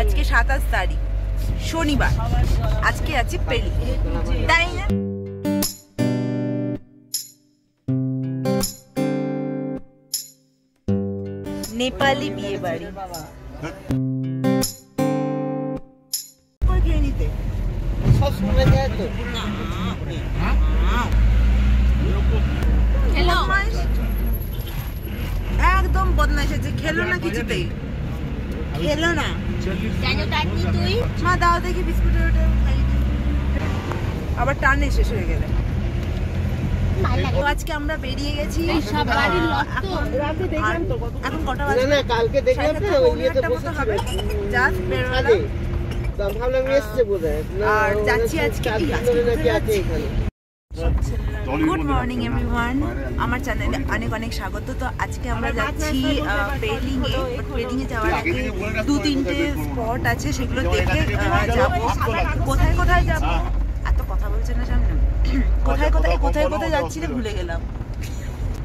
আজকে 27 তারিখ শনিবার, আজকে আছে পেলি, তাই না? নেপালি বিয়ে বাড়ি একদম বদমাইশ আছে, খেলো না কিছুতেই, খেলো না। মা দাও দেখি বিস্কুটের ওটা খাই, আবার টানে শেষ হয়ে গেলে। আজকে আমরা বেরিয়ে গেছি, এখন কটা বাজে? কালকে দেখলাম না ওই ইয়েতে বসেছিল জাস্ট বেরোলাম ভাবলাম এসেছে বোধহয়, আর যাচ্ছি আজকে নাকি আছে এখানে। গুড মর্নিং এভরিওয়ান, আমার চ্যানেলে অনেক অনেক স্বাগত। তো আজকে আমরা যাচ্ছি পেলিংয়ে। পেলিংয়ে যাওয়ার আগে 2-3টে স্পট আছে, সেগুলো দেখে যাবো। কোথায় কোথায় যাবো এত কথা বলছে না সামনে, কোথায় কোথায় কোথায় কোথায় যাচ্ছি না ভুলে গেলাম।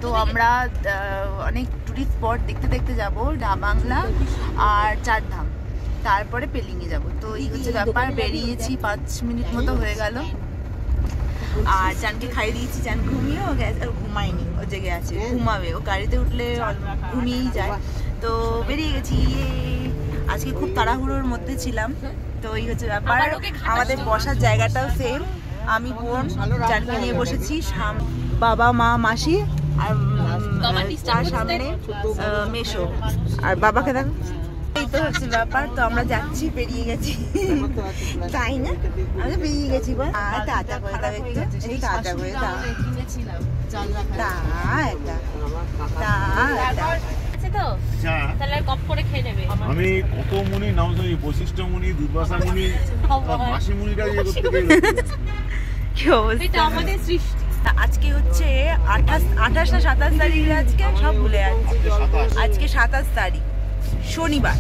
তো আমরা অনেক টুরিস্ট স্পট দেখতে দেখতে যাবো, ডাবাংলা আর চারধাম, তারপরে পেলিংয়ে যাব। তো এই হচ্ছে ব্যাপার। বেরিয়েছি 5 মিনিট মতো হয়ে গেল, আর চানকে খাইয়ে দিয়েছি। চান ঘুমিয়েও গেছে, ঘুমায়নি, ও জেগে আছে, ঘুমাবে। ও গাড়িতে উঠলে ঘুমিয়েই যায়। তো বেরিয়ে গেছি। আজকে খুব তাড়াহুড়োর মধ্যে ছিলাম। তো এই হচ্ছে ব্যাপার। আমাদের বসার জায়গাটাও সেম, আমি বোন চানকে নিয়ে বসেছি, বাবা মা মাসি আর তার সামনে মেশো, আর বাবাকে দেখো। এই তো হচ্ছে ব্যাপার। তো আমরা যাচ্ছি, বেরিয়ে গেছি, তাই না? আমরা বেরিয়ে গেছি। টাটা করে দাও একটু, টাটা করে দাও। আমি কত মুনি নাম শুনি, বশিষ্ঠ মুনি, দুর্বাসা মুনি, মাসি মুনিটা ইয়ে করতে গেলে কি অবস্থা আমাদের সৃষ্টি। আজকে হচ্ছে 28 না 27 তারিখ, আজকে সব ভুলে যাচ্ছি। আজকে 27 তারিখ শনিবার,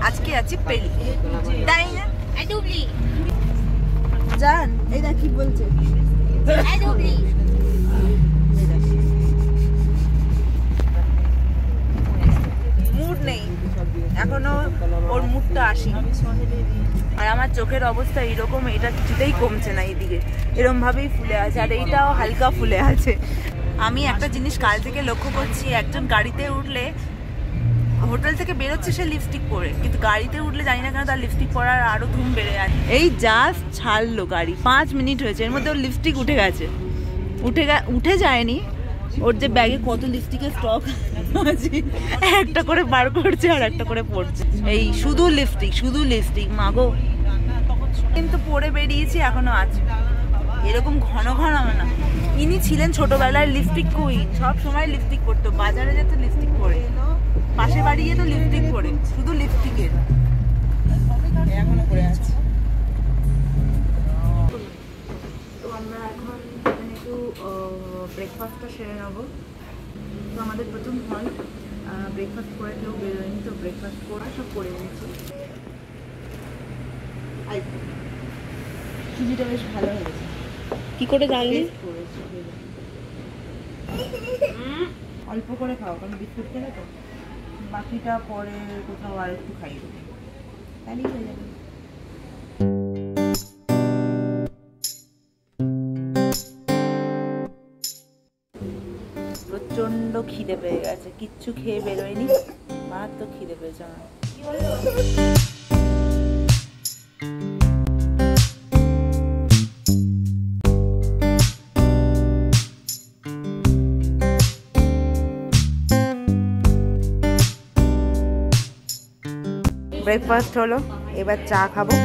আজকে আছে পেলি, তাই না? জান এই না কি বলছে, মুড নেই এখনো, ওর মুডটা আসি। আর আমার চোখের অবস্থা এরকম, এটা কিছুতেই কমছে না, এইদিকে এরকম ভাবেই ফুলে আছে, আর এইটাও হালকা ফুলে আছে। আমি একটা জিনিস কাল থেকে লক্ষ্য করছি, একজন গাড়িতে উঠলে, হোটেল থেকে বেরোচ্ছে সে লিপস্টিক পরে, কিন্তু গাড়িতে উঠলে জানি না কেন তার লিপস্টিক পরার আরো ধুম বেড়ে যাচ্ছে। এই জাস্ট ছাড়লো গাড়ি, 5 মিনিট হয়েছে, এর মধ্যে ওর লিপস্টিক উঠে গেছে। উঠে যায়নি, ওর যে ব্যাগে কত লিপস্টিকের স্টক আছে, একটা করে বার করছে আর একটা করে পড়ছে। এই শুধু লিপস্টিক মাগো। কিন্তু পরে বেরিয়েছি, এখনো আছে। এরকম ঘন ঘন হবে না। ইনি ছিলেন ছোটবেলায় লিপস্টিক কুইন, সব সময় লিপস্টিক পরতো, বাজারে যেত লিপস্টিক পরে, পাশে বাড়ি যেত লিপস্টিক পরে, শুধু লিপস্টিকের এখনো পরে আছে। তো আমরা এখন একটু ব্রেকফাস্টটা সেরে নেবো। তো আমাদের প্রথম হল ব্রেকফাস্ট করে কেউ বেরোয়নি, তো ব্রেকফাস্ট করে সব করে নিয়েছি। খিচুড়িটা বেশ ভালো হয়েছে। কি করে জানলি? অল্প করে খাও, কারণ বিস্কুট খেলে তো, বাকিটা পরে কোথাও আর একটু খাই দেবো, তাহলেই হয়ে যাবে। প্রচন্ড খিদে পেয়ে গেছে, কিচ্ছু খেয়ে বেরোয়নি, মারাত্মক খিদে পেয়েছে আমার। ব্রেকফাস্ট হলো, এবার চা খাবো।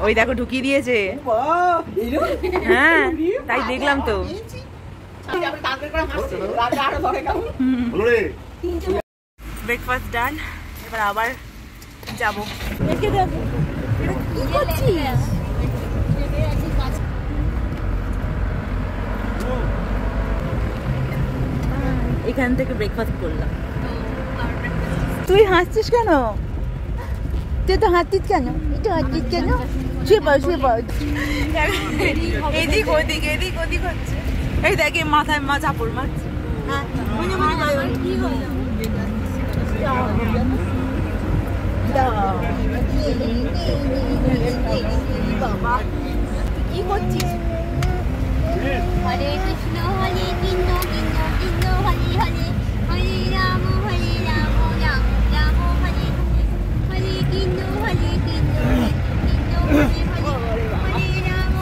ওই দেখো ঢুকিয়ে দিয়েছে, হ্যাঁ তাই দেখলাম তো। ব্রেকফাস্ট ডান, এবার আবার যাবো। এখান থেকে ব্রেকফাস্ট করলাম। তুই হাসছিস কেন? তুই তো হাসছিস কেন? একটু হাসছিস কেন? শুয়ে পড়, শুয়ে পড়। এদিক ওদিক এদিক ওদিক হচ্ছে। এই দেখে মাথায় মা চাপড় মারছে। বাবা কি করছিস? হরে কৃষ্ণ হরে কৃষ্ণ কৃষ্ণ কৃষ্ণ হরে হরে হরে রাম রাম রাম হরে হরে হরে কৃষ্ণ কৃষ্ণ হরে হরে হরে রাম।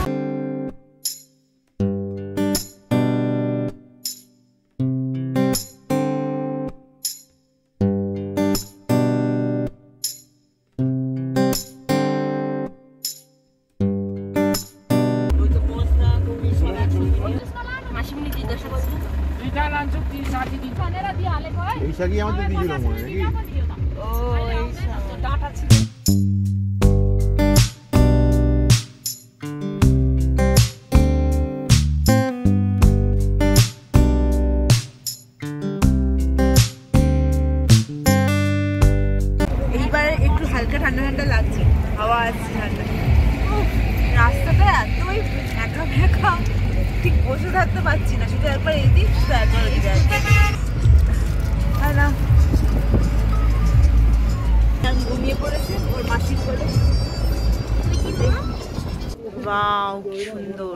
এই শাকই আমাদের দিয়েছিল মনে নাকি? ও এই ডাটা ছিল। এইবার একটু হালকা ঠান্ডা ঠান্ডা লাগছে, হাওয়া আসছে ঠান্ডা। রাস্তাটা এতই একা একা, ঠিক বসে থাকতে পারছি না, শুধু একবার এদিক শুধু একবার ওদিকে যাচ্ছে। ঘুমিয়ে পড়েছে ওর মাসির কোলে। ওয়াও কি সুন্দর,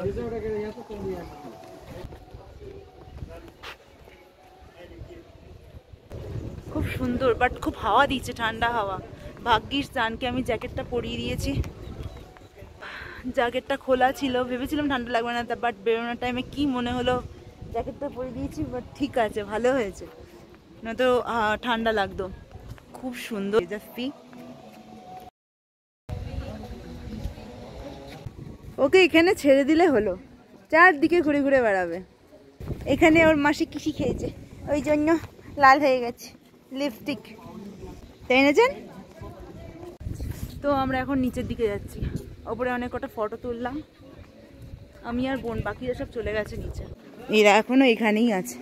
খুব সুন্দর, বাট খুব হাওয়া দিচ্ছে, ঠান্ডা হাওয়া। ভাগ্যিস জানকে আমি জ্যাকেটটা পরিয়ে দিয়েছি, জ্যাকেটটা খোলা ছিল, ভেবেছিলাম ঠান্ডা লাগবে না, বাট বেরোনোর টাইমে কি মনে হলো জ্যাকেটটা পরিয়ে দিয়েছি। বাট ঠিক আছে, ভালো হয়েছে, না তো ঠান্ডা লাগতো। খুব সুন্দর জাস্তি। ওকে এখানে ছেড়ে দিলে হলো, চারদিকে ঘুরে ঘুরে বেড়াবে। এখানে ওর মাসি কিসি খেয়েছে, ওই জন্য লাল হয়ে গেছে লিপস্টিক, তাই না জান? তো আমরা এখন নিচের দিকে যাচ্ছি, ওপরে অনেক কটা ফটো তুললাম আমি আর বোন, বাকিরা সব চলে গেছে নিচে, এরা এখনো এখানেই আছে।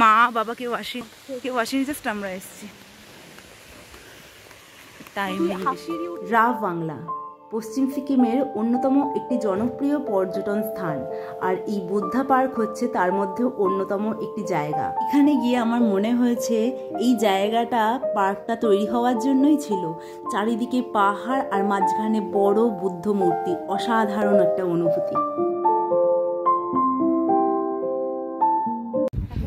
মা বাবা কেউ আসেনি, জাস্ট আমরা এসেছি। রাভ বাংলা পশ্চিম সিকিমের অন্যতম একটি জনপ্রিয় পর্যটন স্থান, আর এই বুদ্ধা পার্ক হচ্ছে তার মধ্যে অন্যতম একটি জায়গা। এখানে গিয়ে আমার মনে হয়েছে এই জায়গাটা, পার্কটা তৈরি হওয়ার জন্যই ছিল। চারিদিকে পাহাড় আর মাঝখানে বড় বুদ্ধ মূর্তি, অসাধারণ একটা অনুভূতি।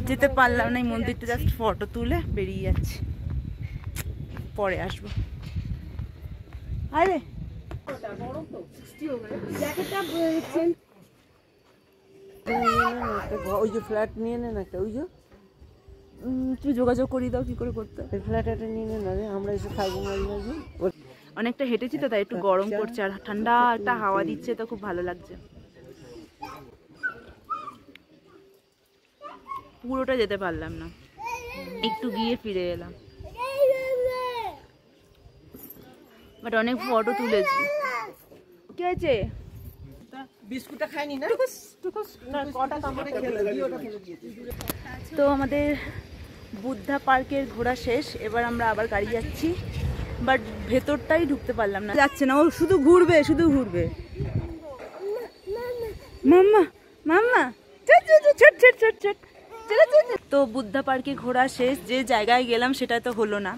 যেতে পারলাম না এই মন্দিরটা, জাস্ট ফটো তুলে বেরিয়ে যাচ্ছি, পরে আসবো। আরে ওই যে ফ্ল্যাট নিয়ে নেন একটা, ওই যে তুমি যোগাযোগ করিয়ে দাও কি করে করতে। ফ্ল্যাট একটা নিয়ে নেন, আমরা এসে থাকবো। অনেকটা হেঁটেছি তো, তাই একটু গরম করছে, আর ঠান্ডা একটা হাওয়া দিচ্ছে, তো খুব ভালো লাগছে। পুরোটা যেতে পারলাম না, একটু গিয়ে ফিরে এলাম, বাট অনেক ফটো তুলেছি। কি হয়েছে? বিস্কুটটা খাইনি না, তো আমাদের বুদ্ধা পার্কের ঘোরা শেষ, এবার আমরা আবার গাড়ি যাচ্ছি, বাট ভেতরটাই ঢুকতে পারলাম না, যাচ্ছে না, ও শুধু ঘুরবে শুধু ঘুরবে। মাম্মা মাম্মা তো বুদ্ধা পার্কে ঘোরা শেষ, যে জায়গায় গেলাম সেটা তো হলো না,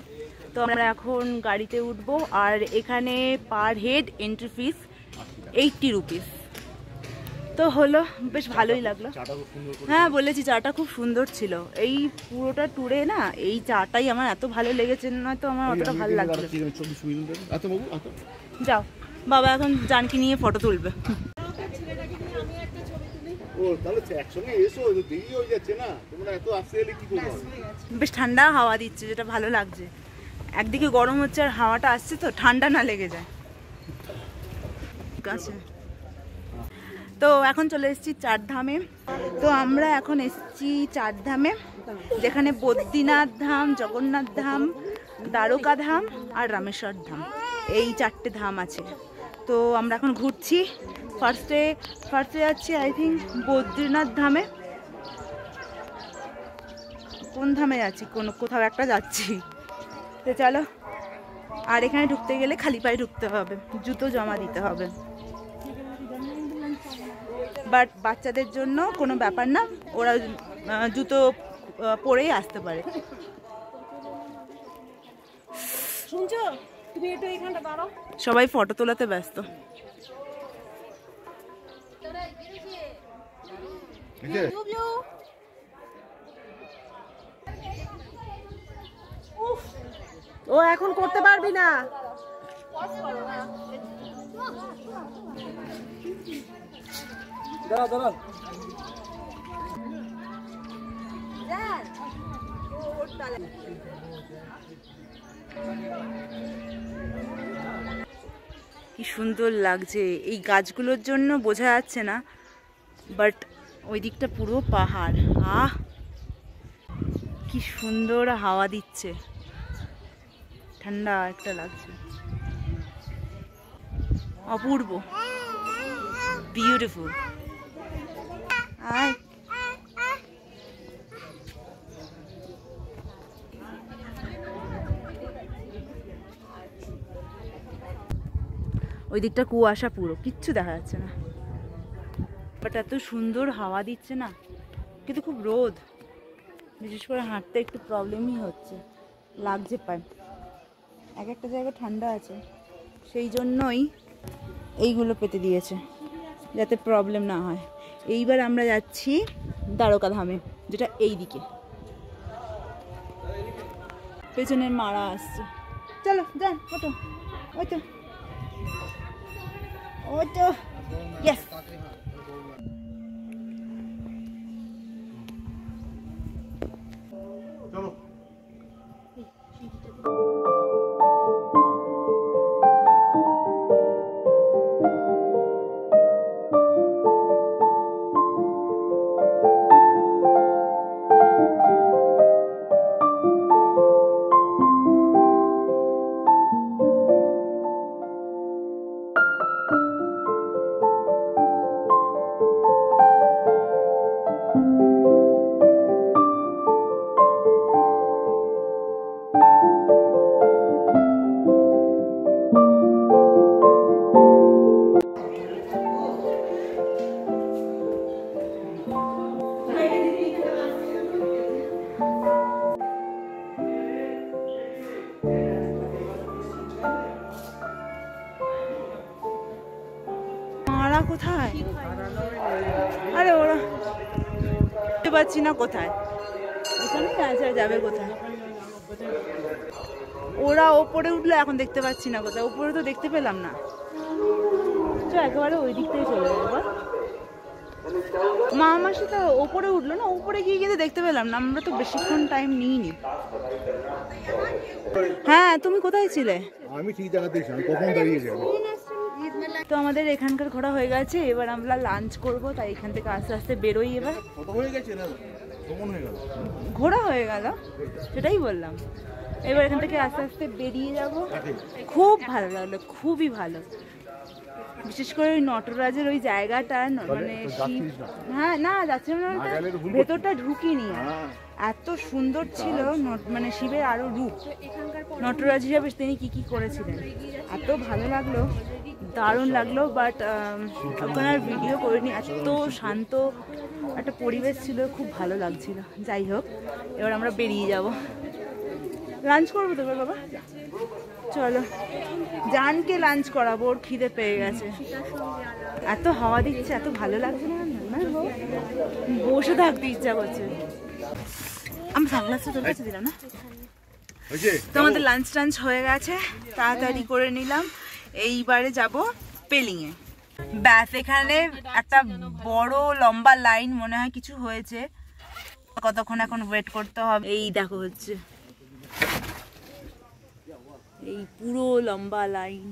তো আমরা এখন গাড়িতে উঠবো। আর এখানে per head entry fees 80 rupees, তো হলো, বেশ ভালোই লাগলো। হ্যাঁ বলেছি, চাটা খুব সুন্দর ছিল। এই পুরোটা ট্যুরে না এই চাটাই আমার এত ভালো লেগেছে, নয়তো আমার অতটা ভালো লাগছে। যাও বাবা, এখন জানকি নিয়ে ফটো তুলবে। বেশ ঠান্ডা হাওয়া দিচ্ছে, যেটা ভালো লাগছে। একদিকে গরম হচ্ছে আর হাওয়াটা আসছে, তো ঠান্ডা না লেগে যায়। তো এখন চলে এসেছি চারধামে। তো আমরা এখন এসেছি চারধামে, যেখানে বদ্রীনাথ ধাম, জগন্নাথ ধাম, দ্বারকা ধাম আর রামেশ্বর ধাম। এই 4টে ধাম আছে। তো আমরা এখন ঘুরছি। ফার্স্টে যাচ্ছি আই থিঙ্ক বদ্রীনাথ ধামে। কোন ধামে যাচ্ছি, কোথাও একটা যাচ্ছি। তো চলো। আর এখানে ঢুকতে গেলে খালি পায়ে ঢুকতে হবে, জুতো জমা দিতে হবে। বাট বাচ্চাদের জন্য কোনো ব্যাপার না, ওরা জুতো পরেই আসতে পারে। শুনছো, তুমি একটু এখানটা দাঁড়াও। সবাই ফটো তোলাতে ব্যস্ত। ও এখন করতে পারবি না। দাঁড়া দাঁড়া। কি সুন্দর লাগছে। এই গাছগুলোর জন্য বোঝা যাচ্ছে না, বাট ওই দিকটা পুরো পাহাড়। আহ কি সুন্দর হাওয়া দিচ্ছে, ঠান্ডা একটা লাগছে, অপূর্ব, বিউটিফুল। আয় ওই দিকটা কুয়াশা, পুরো কিচ্ছু দেখা যাচ্ছে না, বাট এত সুন্দর হাওয়া দিচ্ছে না। কিন্তু খুব রোদ, বিশেষ করে হাঁটতে একটু প্রবলেমই হচ্ছে, লাগছে পায়। এক একটা জায়গা ঠান্ডা আছে, সেই জন্যই এইগুলো পেতে দিয়েছে যাতে প্রবলেম না হয়। এইবার আমরা যাচ্ছি দ্বারকা ধামে, যেটা এই দিকে। পেছনের মারা আসছে, চলো যান। ওটো ওই তো ইয়েস। চলো। কোথায়? আরে ওরা দেখতে পাচ্ছি না কোথায়, এখানে আছে, যাবে কোথায়? ওরা ওপরে উঠলো, এখন দেখতে পাচ্ছি না কোথায়। ওপরে তো দেখতে পেলাম না, তো একেবারে ওই দিক থেকে চলে যাবো। মা আমার সাথে ওপরে উঠলো না, ওপরে গিয়ে গিয়ে দেখতে পেলাম না। আমরা তো বেশিক্ষণ টাইম নিইনি। হ্যাঁ, তুমি কোথায় ছিলে? আমি ঠিক জায়গাতেই ছিলাম, কখন দাঁড়িয়ে যাবো। তো আমাদের এখানকার ঘোরা হয়ে গেছে, এবার আমরা লাঞ্চ করব, তাই এখান থেকে আস্তে আস্তে বেরোই। এবার ঘোরা হয়ে গেল, সেটাই বললাম। এবার এখান থেকে আস্তে আস্তে বেরিয়ে যাব। খুব ভালো লাগলো, খুবই ভালো। বিশেষ করে ওই নটরাজের ওই জায়গাটা, মানে হ্যাঁ না যাচ্ছে না, ভেতরটা ঢুকিনি, এত সুন্দর ছিল। মানে শিবের আরো রূপ, নটরাজ হিসাবে তিনি কি কি করেছিলেন, এত ভালো লাগলো, দারুণ লাগলো। বাট ওখানে আর ভিডিও করিনি, এত শান্ত একটা পরিবেশ ছিল, খুব ভালো লাগছিল। যাই হোক, এবার আমরা বেরিয়ে যাব। লাঞ্চ করবো তো বাবা, চলো জানকে লাঞ্চ করাবো, ওর খিদে পেয়ে গেছে। এত হাওয়া দিচ্ছে, এত ভালো লাগছে না, বসে থাকতে ইচ্ছা করছে। আমি সানগ্লাসটা তোর কাছে দিলাম না। তো আমাদের লাঞ্চ টাঞ্চ হয়ে গেছে, তাড়াতাড়ি করে নিলাম। এইবারে যাব পেলিংয়ে। ব্যাস, এখানে একটা বড় লম্বা লাইন, মনে হয় কিছু হয়েছে, কতক্ষণ এখন ওয়েট করতে হবে। এই দেখো হচ্ছে এই পুরো লম্বা লাইন,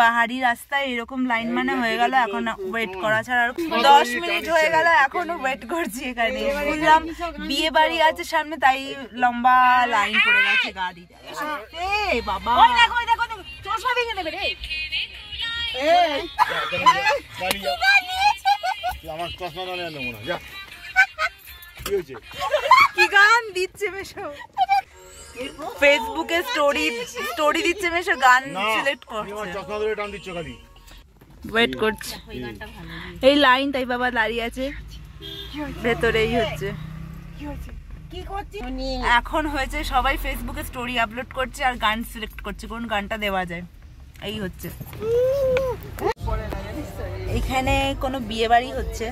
পাহাড়ি রাস্তায় এরকম লাইন মানে হয়ে গেল, এখন ওয়েট করা ছাড়া। 10 মিনিট হয়ে গেল, এখনো ওয়েট করছি এখানে। বুঝলাম বিয়ে বাড়ি আছে সামনে, তাই লম্বা লাইন পড়ে গেছে গা দিতে। বাবা চশমা ভেঙে দেবে রে। কি গান দিচ্ছে মেশো, ফেসবুকে স্টোরি দিচ্ছে মেশো, গান সিলেক্ট করছে, ওয়েট করছে এই লাইন, তাই বাবা দাঁড়িয়ে আছে ভেতরেই হচ্ছে। এখন হয়েছে সবাই ফেসবুকে স্টোরি আপলোড করছে আর গান সিলেক্ট করছে কোন গানটা দেওয়া যায়, এই হচ্ছে। এখানে কোনো বিয়ে বাড়ি হচ্ছে,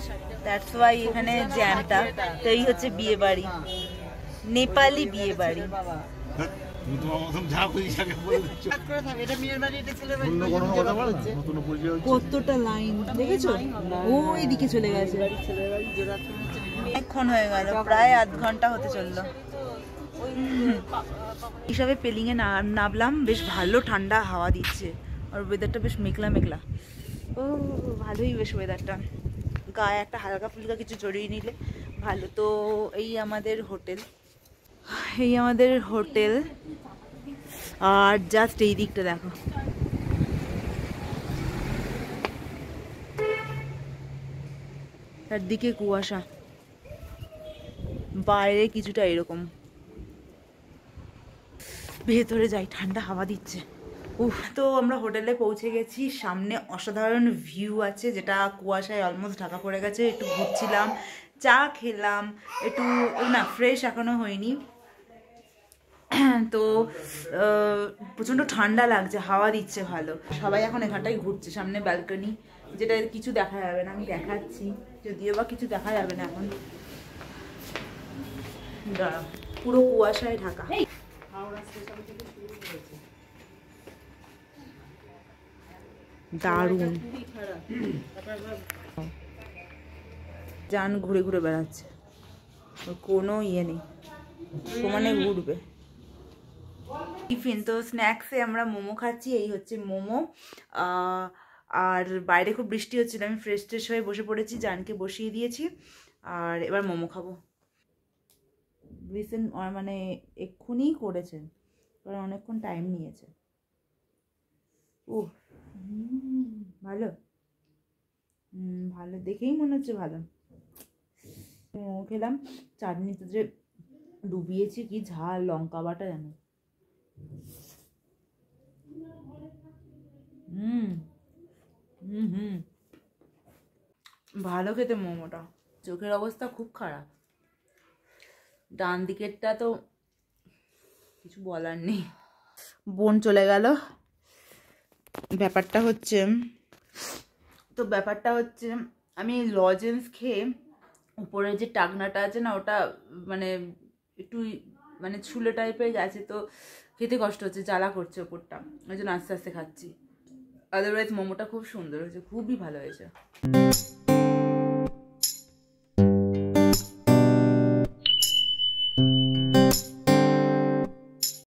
দ্যাটস ওয়াই এখানে জ্যামটা। তো এই হচ্ছে বিয়ে বাড়ি, নেপালি বিয়ে বাড়ি। কতটা লাইন দেখেছো, ওইদিকে চলে গেছে। অনেকক্ষণ হয়ে গেল, প্রায় আধ ঘন্টা হতে চললো। হিসাবে পেলিং এ নামলাম, বেশ ভালো ঠান্ডা হাওয়া দিচ্ছে আর ওয়েদারটা বেশ মেঘলা মেঘলা। ও ভালোই বেশ ওয়েদারটা, গায়ে একটা হালকা ফুলকা কিছু জড়িয়ে নিলে ভালো। তো এই আমাদের হোটেল, আর জাস্ট এই দিকটা দেখো, চারদিকে কুয়াশা, বাইরে কিছুটা এরকম, ভেতরে যাই ঠান্ডা হাওয়া দিচ্ছে। তো আমরা হোটেলে পৌঁছে গেছি, সামনে অসাধারণ ভিউ আছে, যেটা কুয়াশায় অলমোস্ট ঢাকা পড়ে গেছে। একটু ঘুরছিলাম, চা খেলাম, একটু না ফ্রেশ এখনো হয়নি। তো প্রচণ্ড ঠান্ডা লাগছে, হাওয়া দিচ্ছে ভালো। সবাই এখন এখানটায় ঘুরছে, সামনে ব্যালকনি, যেটা কিছু দেখা যাবে না, আমি দেখাচ্ছি, যদিও বা কিছু দেখা যাবে না এখন, পুরো কুয়াশায় ঢাকা। দারুণ, যান ঘুরে ঘুরে বেড়াচ্ছে, কোনো ইয়ে নেই, সমানে ঘুরবে। টিফিন তো স্ন্যাক্সে আমরা মোমো খাচ্ছি, এই হচ্ছে মোমো। আর বাইরে খুব বৃষ্টি হচ্ছিল, আমি ফ্রেশ ট্রেশ হয়ে বসে পড়েছি, জানকে বসিয়ে দিয়েছি, আর এবার মোমো খাবো। রিসেন্ট মানে এক্ষুনি করেছে, কারণ অনেকক্ষণ টাইম নিয়েছে। ভালো, ভালো দেখেই মনে হচ্ছে ভালো। মোমো খেলাম, চাটনিতে যে ডুবিয়েছি, কি ঝাল, লঙ্কা বাটা জানো। ভালো খেতে মোমোটা। চোখের অবস্থা খুব খারাপ, ডান দিকেরটা তো কিছু বলার নেই। বোন চলে গেল। ব্যাপারটা হচ্ছে আমি লজেন্স খেয়ে উপরে যে টাকনাটা আছে না, ওটা মানে একটু মানে ছুলে টাইপের গেছে, তো খেতে কষ্ট হচ্ছে, জ্বালা করছে ওপরটা, ওই জন্য আস্তে আস্তে খাচ্ছি। আদারওয়াইজ মোমোটা খুব সুন্দর হয়েছে, খুবই ভালো হয়েছে।